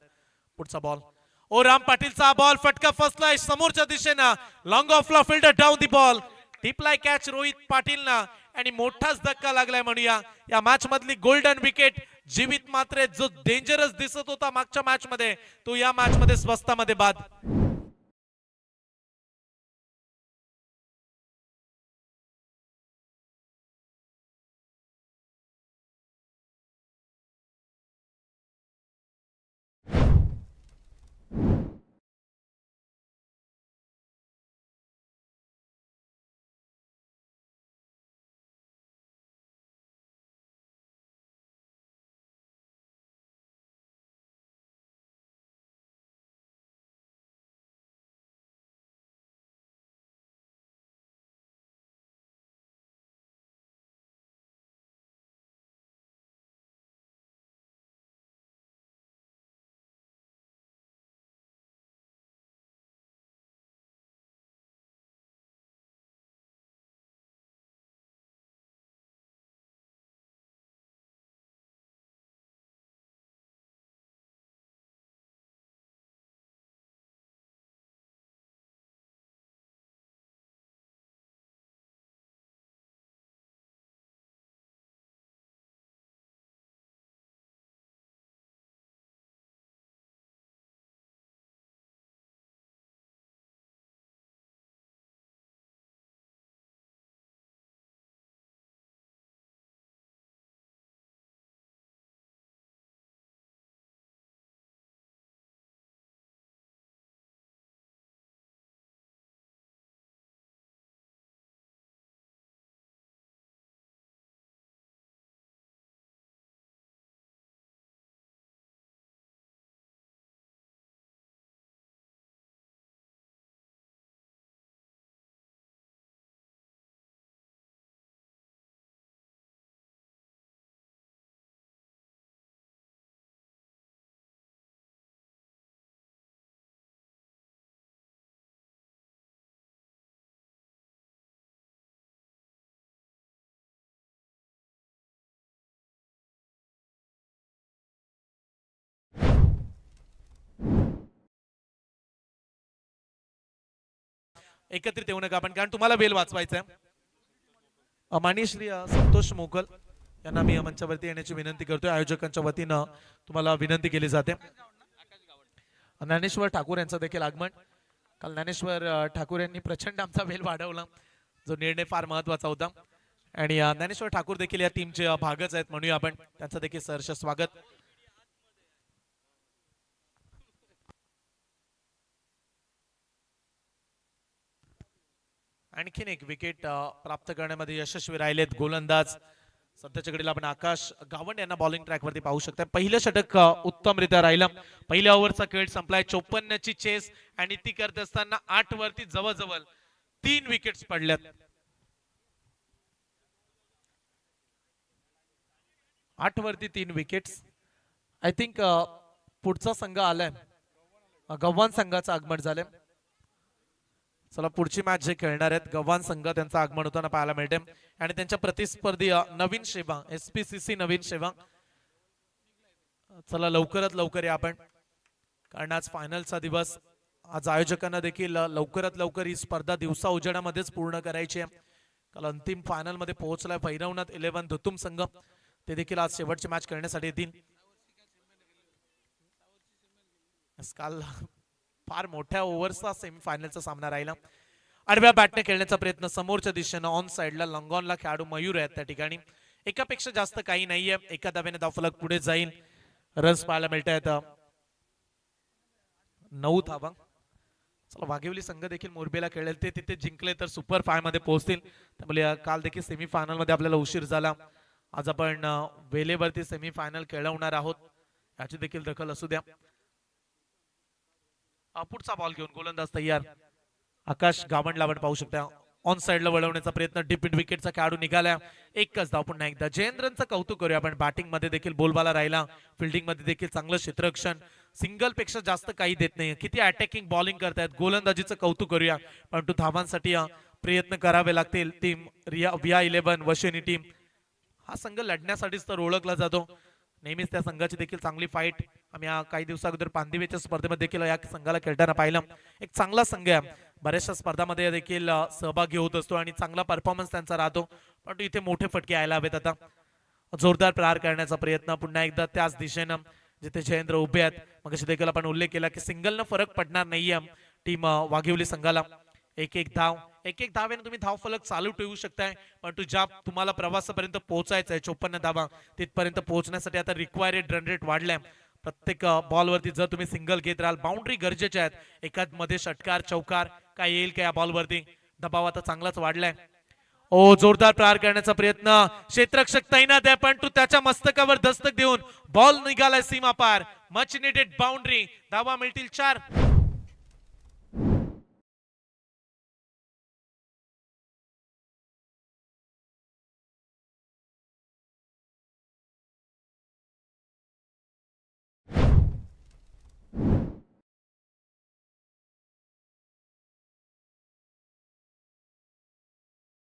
पुढचा बॉल. ओ राम पाटीलचा बॉल फटका फसलाय समोरच्या दिशेनं. लॉंग ऑफला फिल्डर डाऊन दी बॉल. टिपलाय कॅच रोहित पाटीलना आणि मोठाच धक्का लागलाय म्हणूया. या मॅच मधली गोल्डन विकेट. जीवित मात्र जो डेंजरस दिसत होता मागच्या मॅच मध्ये, तो या मॅच मध्ये स्वस्तामध्ये बाद. एकत्रित येऊ नका आपण, कारण तुम्हाला वेळ वाचवायचा आहे. माननीय श्री संतोष मोकल यांना मी मंचावरती येण्याची विनंती करतोय. आयोजकांच्या वतीनं तुम्हाला विनंती केली जाते. ज्ञानेश्वर ठाकूर यांचं देखील आगमन. काल ज्ञानेश्वर ठाकूर यांनी प्रचंड आमचा वेळ वाढवला, जो निर्णय फार महत्वाचा होता. आणि ज्ञानेश्वर ठाकूर देखील या टीमचे भागच आहेत म्हणूया आपण. त्यांचं देखील सहर्ष स्वागत. आणखीन एक विकेट प्राप्त करण्यामध्ये यशस्वी राहिलेत गोलंदाज. सध्याच्या घडीला आपण आकाश गावंड यांना बॉलिंग ट्रॅक वरती पाहू शकता. पहिलं षटक उत्तमरित्या राहिलं. पहिल्या ओव्हरचा खेळ संपलाय. 54 ची चेस आणि ती करत असताना 8 वरती जवळजवळ 3 विकेट्स पडल्यात. 8 वरती 3 विकेट्स. आय थिंक पुढचा संघ आलाय. गव्हाण संघाचं आगमन झालंय. चला पुढची मॅच जे खेळणार आहेत गव्हाण संघ त्यांचं आगमन होताना पाहायला मिळते आणि त्यांच्या प्रतिस्पर्धी नवीन सेवा SPCC नवीन सेवा. चला लवकरात लवकर या आपण, कारण आज फायनलचा दिवस. आज आयोजकांना देखील लवकरात लवकर ही स्पर्धा दिवसा उजेडामध्येच पूर्ण करायची आहे. काल अंतिम फायनल मध्ये पोहोचलाय भैरवनाथ 11 धुतुम संघ. ते देखील आज शेवटची मॅच खेळण्यासाठी येतील. काल फार मोठ्या ओव्हरचा सेमीफायनलचा सामना राहिला. आडव्या बॅटने खेळण्याचा प्रयत्न समोरच्या दिशेनं ऑन साइडला लॉंगॉनला खेळाडू मयूर आहेत त्या ठिकाणी. एकापेक्षा जास्त काही नाहीये. एका धावेने धावफलक पुढे जाईल. रन्स पाहायला मिळत आहेत 9 धावा. चला वाघिवली संघ देखील मोरबेला खेळेल. ते तिथे जिंकले तर सुपर 5 मध्ये पोहोचतील. त्यामुळे काल देखील सेमीफायनल मध्ये आपल्याला उशीर झाला. आज आपण वेलेवरती सेमीफायनल खेळवणार आहोत, याची देखील दखल असू द्या. पुढचा बॉल घेऊन गोलंदाज तयार आकाश गावंडला आपण पाहू शकता. ऑन साइडला वळवण्याचा प्रयत्न. डीप मिड विकेटचा खेळाडू निघाला. एकच धाव. पुन्हा एकदा जयेंद्रनचं कौतुक करूया आपण. बॅटिंग मध्ये देखील बोलबाला राहिला, फिल्डिंग मध्ये देखील चांगलं क्षेत्ररक्षण. सिंगल पेक्षा जास्त काही देत नाही. किती अटॅकिंग बॉलिंग करतायत. गोलंदाजीचं कौतुक करूया, परंतु धावांसाठी प्रयत्न करावे लागतील. टीम VIA11 वशिनी टीम हा संघ लढण्यासाठीच तर ओळखला जातो. नेहमीच त्या संघाची देखील चांगली फाईट आम्ही काही दिवसाअगोदर पांदिवेच्या स्पर्धेमध्ये देखील या संघाला खेळताना पाहिलं. एक चांगला संघ आहे. बऱ्याचशा स्पर्धामध्ये देखील सहभागी होत असतो आणि चांगला परफॉर्मन्स त्यांचा राहतो. पण इथे मोठे फटके यायला हवेत. आता जोरदार प्रहार करण्याचा प्रयत्न पुन्हा एकदा त्याच दिशेनं जिथे जयेंद्र उभे आहेत. मग देखील आपण उल्लेख केला की सिंगलनं फरक पडणार नाहीये टीम वाघिवली संघाला. एक एक धावेने तुम्ही धाव फलक चालू ठेवू शकताय, पण ज्या तुम्हाला प्रवासापर्यंत पोहोचायचं आहे 54 धावा तिथपर्यंत पोहोचण्यासाठी आता रिक्वायर्ड रन रेट वाढलाय. प्रत्येक बॉलवरती जर तुम्ही सिंगल घेत राहाल, बाउंड्री गरजेच्या आहेत. एखाद मध्ये षटकार चौकार काय येईल का या बॉलवरती. दबाव आता चांगलाच वाढलाय. जोरदार प्रहार करण्याचा प्रयत्न. क्षेत्ररक्षक तैनात आहे, पण त्याच्या मस्तकावर दस्तक देऊन बॉल निघालाय सीमा पार. Much needed boundary. धावा मिळतील 4.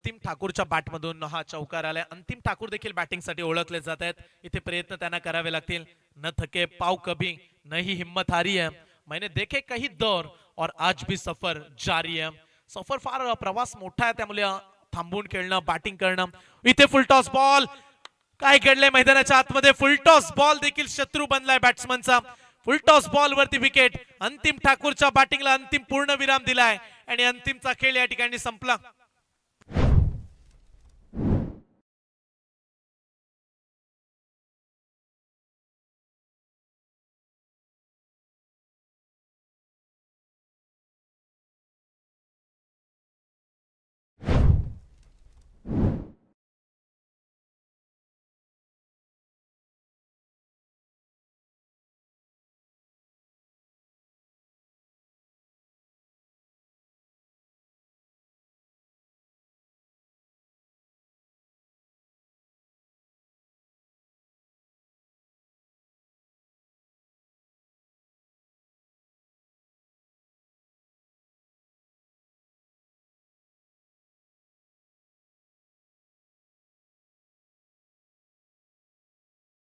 अंतिम ठाकूरच्या बॅटमधून हा चौकार आलाय. अंतिम ठाकूर देखील बॅटिंग साठी ओळखले जात आहेत. इथे प्रयत्न त्यांना करावे लागतील. न थके पाव कभी नहीं हिम्मत हारी है, मैंने देखे कहीं दौर और आज भी सफर जारी है. सफर फार प्रवास मोठा आहे, त्यामुळे थांबून खेळणं बॅटिंग करणं. इथे फुलटॉस बॉल. काय घडलंय मैदानाच्या आतमध्ये. फुलटॉस बॉल देखील शत्रू बनलाय बॅट्समनचा. फुलटॉस बॉल वरती विकेट. अंतिम ठाकूरच्या बॅटिंगला अंतिम पूर्ण विराम दिलाय आणि अंतिमचा खेळ या ठिकाणी संपला.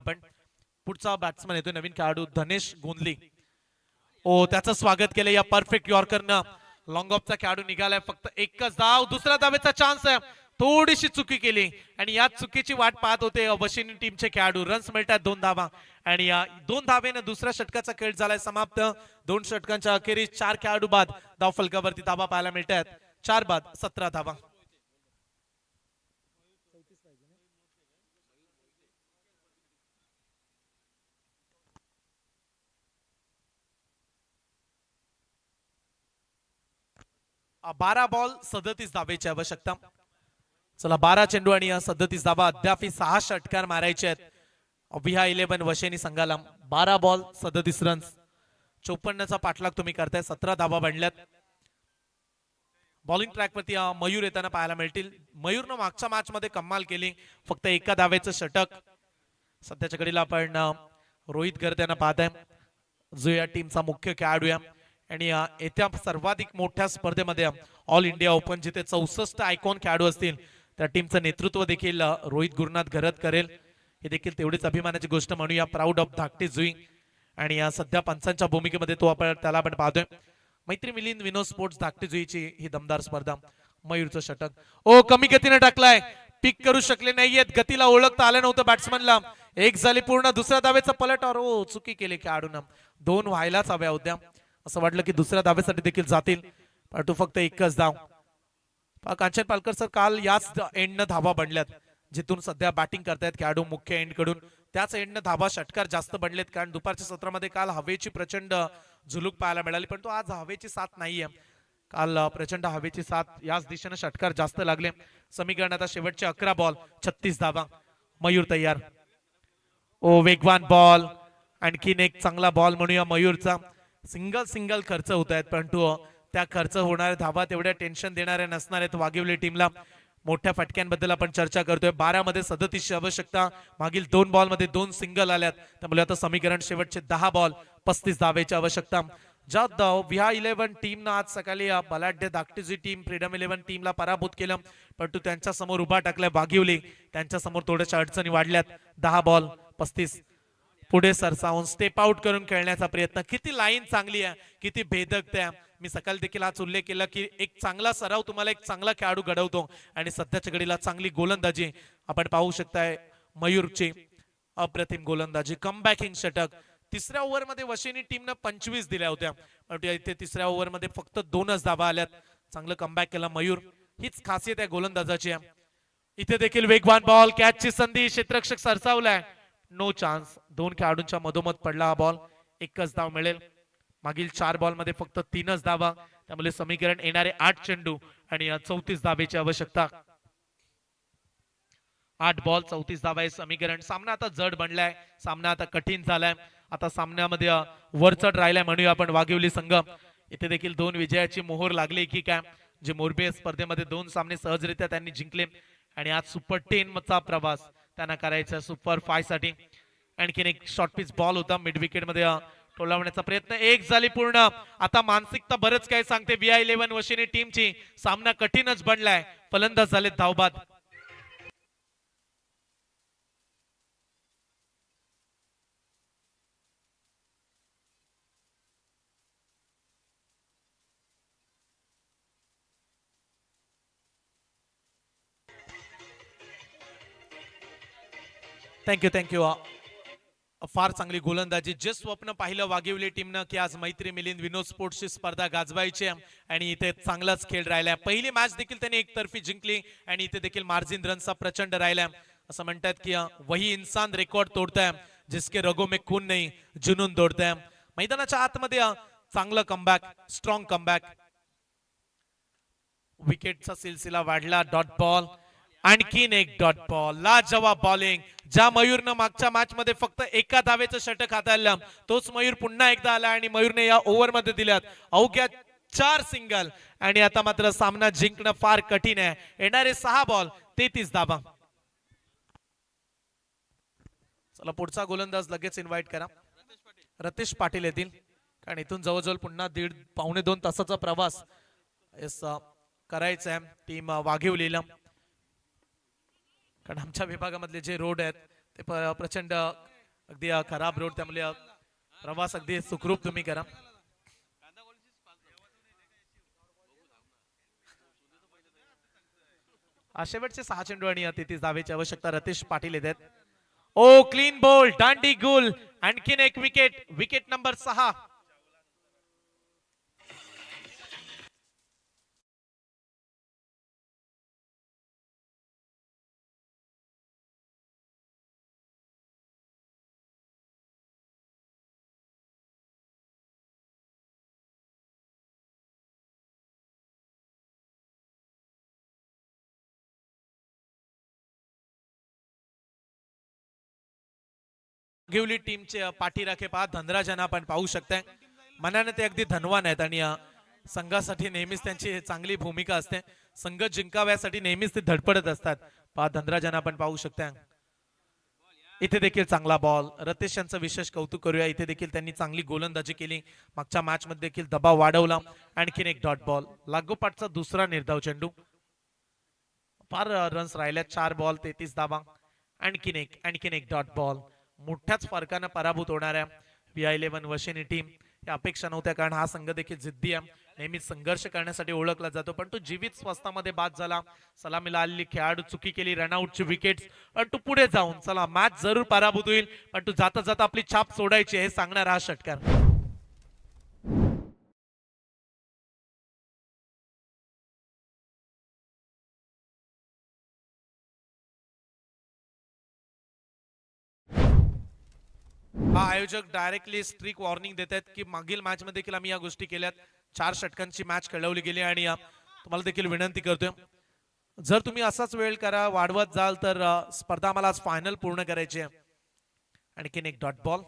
पण पुढचा बॅट्समन येतो नवीन खेळाडू धनेश गोंदली. त्याचं स्वागत केलं या परफेक्ट यॉर्करनं. लॉंग ऑफचा खेळाडू निघालाय. फक्त एकच धाव. दुसऱ्या धावेचा चान्स आहे. थोडीशी चुकी केली आणि या चुकीची वाट पाहत होते वशिनी टीमचे खेळाडू. रन्स मिळतात 2 धावा आणि या 2 धावेने दुसऱ्या षटकाचा खेळ झालाय समाप्त. 2 षटकांच्या अखेरीस 4 खेळाडू बाद धाव फलकावरती धावा पाहायला मिळतात. 4 बाद 17 धावा. बारा बॉल 37 धावेची आवश्यकता. चला 12 चेंडू आणि 37 धावा. अद्याप 6 षटकार मारायचे आहेत VIA11 वशिनी संघाला. 12 बॉल 37 रन्स. 54चा पाठलाग तुम्ही करताय. 17 धावा बनल्यात. बॉलिंग ट्रॅक वरती मयूर येताना पाहायला मिळतील. मयूरनं मागच्या मॅच मध्ये कमाल केली. फक्त एका धावेचं षटक. सध्याच्या घडीला आपण रोहित गर्द यांना पाहताय, जो या टीमचा मुख्य खेळाडू आहे. आणि येत्या सर्वाधिक मोठ्या स्पर्धेमध्ये ऑल इंडिया ओपन जिथे 64 आयकॉन खेळाडू असतील त्या टीमचं नेतृत्व देखील रोहित गुरुनाथ घरत करेल. हे देखील तेवढीच अभिमानाची गोष्ट म्हणूया. प्राऊड ऑफ धाकटी जुई. आणि सध्या पंचांच्या भूमिकेमध्ये त्याला आपण पाहतोय. मैत्री मिलिंद विनोद स्पोर्ट्स धाकटी जुईची ही दमदार स्पर्धा. मयूरचं षटक कमी गतीने टाकलाय. पिक करू शकले नाहीयेत. गतीला ओळखता आलं नव्हतं बॅट्समनला. एक झाली पूर्ण. दुसऱ्या धावेचा पलट और चुकी केली खेळाडून. 2 व्हायलाच हव्या होत्या. असं वाटलं की दुसऱ्या धावेसाठी देखील जातील परंतु फक्त एकच धाव. कांचन पालकर सर काल याच एंडनं धावा बनल्यात जिथून सध्या बॅटिंग करतायत खेळाडू मुख्य एंड कडून. त्याच एंडनं धावा षटकार जास्त बनलेत कारण दुपारच्या सत्रामध्ये काल हवेची प्रचंड झुलूक पाहायला मिळाली परंतु आज हवेची साथ नाहीये. काल प्रचंड हवेची साथ याच दिशेने षटकार जास्त लागले. समीकरण आता शेवटचे 11 बॉल 36 धावा. मयूर तयार. वेगवान बॉल. आणखीन एक चांगला बॉल म्हणूया मयूरचा. सिंगल खर्च होत आहेत परंतु त्या खर्च होणाऱ्या धावा तेवढ्या टेन्शन देणाऱ्या नसणार आहेत वाघिवली टीमला. मोठ्या फटक्यांबद्दल आपण चर्चा करतोय. 12 मध्ये 37 आवश्यकता. मागील 2 बॉल मध्ये 2 सिंगल आल्यात त्यामुळे आता समीकरण शेवटचे 10 बॉल 35 धावेची आवश्यकता. ज्या VIA11 टीमनं आज सकाळी बलाढ्य धाकटीची टीम फ्रीडम 11 टीमला पराभूत केलं परंतु त्यांच्या समोर उभा टाकलाय वाघिवली. त्यांच्या समोर थोड्याशा अडचणी वाढल्यात. 10 बॉल 35. पुढे सरसावून स्टेप आउट करून खेळण्याचा प्रयत्न. किती लाईन चांगली आहे. किती भेदकता आहे. मी सकाळी देखील आज उल्लेख केला की एक चांगला सराव तुम्हाला एक चांगला खेळाडू घडवतो आणि सध्याच्या घडीला चांगली गोलंदाजी आपण पाहू शकताय. मयूरची अप्रतिम गोलंदाजी. कमबॅकिंग षटक. तिसऱ्या ओव्हर मध्ये वशिनी टीमनं 25 दिल्या होत्या परंतु इथे तिसऱ्या ओव्हर मध्ये फक्त 2च धावा आल्यात. चांगलं कमबॅक केला मयूर. हीच खासियत आहे गोलंदाजाची. इथे देखील वेगवान बॉल. कॅचची संधी. क्षेत्ररक्षक सरसावलाय. No chance. 2 खेळाडूंच्या मधोमध पडला हा बॉल. एकच धाव मिळेल. मागील 4 बॉल मध्ये फक्त 3च धावा त्यामुळे समीकरण येणारे 8 चेंडू आणि 34 धावेची आवश्यकता. 8 बॉल 34 धावा हे समीकरण. सामना आता जड बनलाय. सामना आता कठीण झालाय. आता सामन्यामध्ये वरचढ राहिलाय म्हणूया आपण वाघिवली संघ. इथे देखील 2 विजयाची मोहर लागली की काय. जे मोरबी स्पर्धेमध्ये 2 सामने सहजरित्या त्यांनी जिंकले आणि आज सुपर 10 चा प्रवास त्यांना करायचा सुपर 5 साठी. आणखीन एक शॉर्ट पिच बॉल होता मिड विकेट मध्ये टोलावण्याचा प्रयत्न. 1 झाली पूर्ण. आता मानसिकता बरंच काय सांगते VIA11 वशिनी टीमची. सामना कठीणच बनलाय. फलंदाज झाले धावबाद. थँक्यू. फार चांगली गोलंदाजी. जे स्वप्न पाहिलं वाघिवली टीमनं की आज मैत्री मिलिंद विनोद स्पोर्ट्सची स्पर्धा गाजवायची आणि इथे चांगलाच खेळ राहिलाय. पहिली मॅच देखील त्यांनी एकतर्फी जिंकली आणि इथे देखील मार्जिन रनचा प्रचंड राहिलाय. असं म्हणतात की वही इंसान रेकॉर्ड तोडताय जिसके रगों में खून नहीं जुनून तोडताय. मैदानाच्या आतमध्ये चांगलं कमबॅक. Strong comeback. विकेटचा सिलसिला वाढला. Dot ball. आणखीन एक डॉट बॉल. लाजवाब बॉलिंग. ज्या मयूरनं मागच्या मॅच मध्ये फक्त एका धावेचं षटक हाताळलं तोच मयूर पुन्हा एकदा आला आणि मयूरने या ओव्हर मध्ये दिल्यात अवघ्या 4 सिंगल. आणि आता मात्र सामना जिंकणं फार कठीण आहे. येणारे 6 बॉल 33 धावा. चला पुढचा गोलंदाज लगेच इन्व्हाइट करा. रतीश पाटील येतील कारण इथून जवळजवळ पुन्हा 1.5-2 तासाचा प्रवास करायचा आहे टीम वाघिवलीला. कारण आमच्या विभागामधले जे रोड आहेत ते प्रचंड अगदी खराब रोड त्यामुळे प्रवास अगदी सुखरूप तुम्ही करा. शेवटचे 6 चेंडू आणि 33 धावेची आवश्यकता. रतीश पाटील येतात. Clean ball. दांडी गुल. आणखीन एक विकेट. Wicket number 6. वाघिवली टीमचे पाठीराखे पहा धनराजांना आपण पाहू शकताय. मनाने ते अगदी धनवान आहेत आणि संघासाठी नेहमीच त्यांची चांगली भूमिका असते. संघ जिंकाव्यासाठी नेहमीच ते धडपडत असतात. पहा धनराजांना आपण पाहू शकताय. इथे देखील चांगला बॉल. रतेश यांचं विशेष कौतुक करूया. इथे देखील त्यांनी चांगली गोलंदाजी केली. मागच्या मॅच मध्ये देखील दबाव वाढवला. आणखीन एक डॉट बॉल. लागोपाठचा दुसरा निर्धाव चेंडू. फार रन्स राहिल्यात. 4 बॉल 33 धावा. आणखीन एक डॉट बॉल. मोठ्याच फरकानं पराभूत होणाऱ्या VI11 वशिनी टीम या अपेक्षा नव्हत्या, कारण हा संघ देखील जिद्दी आहे. नेहमीच संघर्ष करण्यासाठी ओळखला जातो, पण तो जीवित स्वस्तामध्ये बाद झाला. सलामीला आलेली खेळाडू चुकी केली, रनआउटची विकेट्स, पण तू पुढे जाऊन चला मॅच जरूर पराभूत होईल, पण तू जाता जाता आपली छाप सोडायची हे सांगणारा हा षटकार. हा आयोजक डायरेक्टली स्ट्रिक वॉर्निंग देत आहेत की मागील मॅच मध्ये देखील आम्ही या गोष्टी केल्यात. 4 षटकांची मॅच खेळवली गेली आणि तुम्हाला देखील विनंती करतोय, जर तुम्ही असाच वेळ करा वाढवत जाल तर स्पर्धा आम्हाला आज फायनल पूर्ण करायची आहे. आणखीन एक डॉट बॉल.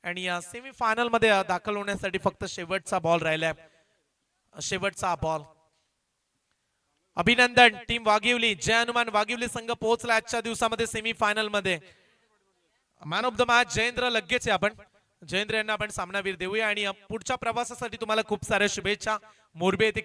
आणि सेमी फायनल मध्ये दाखल होण्यासाठी फक्त शेवटचा बॉल राहिलाय. शेवटचा बॉल. अभिनंदन टीम वाघिवली. जय हनुमान वाघिवली संघ पोहोचला आजच्या दिवसामध्ये सेमी फायनल मध्ये. Man of the match Jayendra लगेच आपण जयेंद्र यांना आपण सामनावीर देऊया आणि पुढच्या प्रवासासाठी तुम्हाला खूप साऱ्या शुभेच्छा. मोरबी येथे